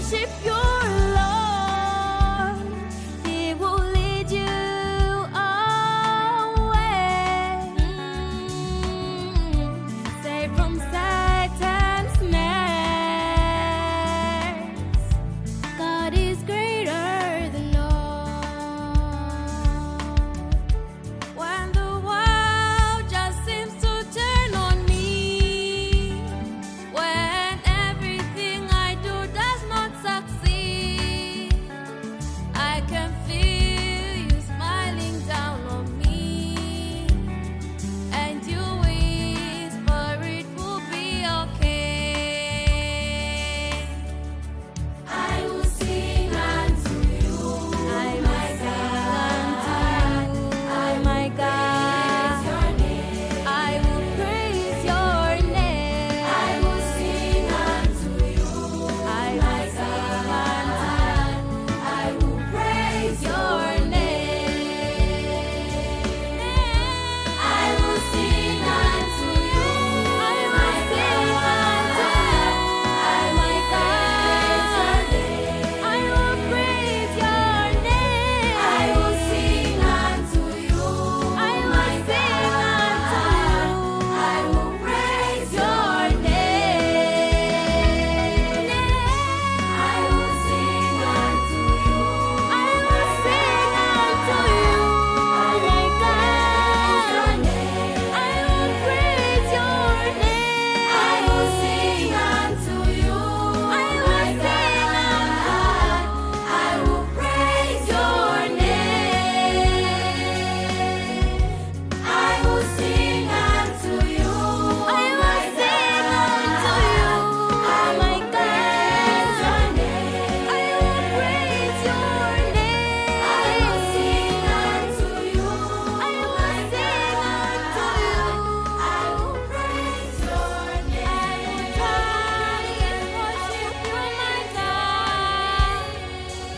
worship your Lord. He will lead you away, safe from Satan's snares. God is greater than all. When the world just seems to turn on me, when everything I do does not succeed, I can feel you smiling down on me, and you whisper it will be okay. I will sing unto you, my God, my God. I will praise your name. I will sing unto you, my God. I will praise your name. I will sing unto you, my God. My God. I will praise your name. I will sing unto you, my God. I will praise your name. I will sing unto you, my God. I will praise your name. I will sing unto you, my God. I will praise your name. I will sing unto you, my God. I will praise your name. I will sing unto you, my God. I will praise your name. I will worship you, my God.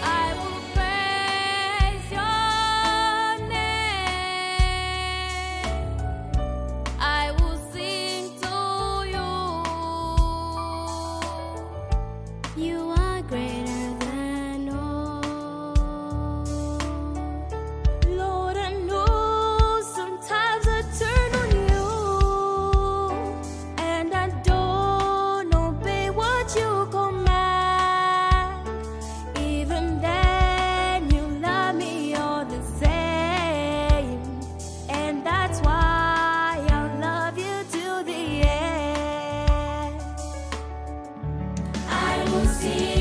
I will praise your name. I will sing to you. You are greater than all. Lord, I know sometimes I turn on you and I don't obey what you command. Even then, you love me all the same, and that's why I'll love you till the end. I will sing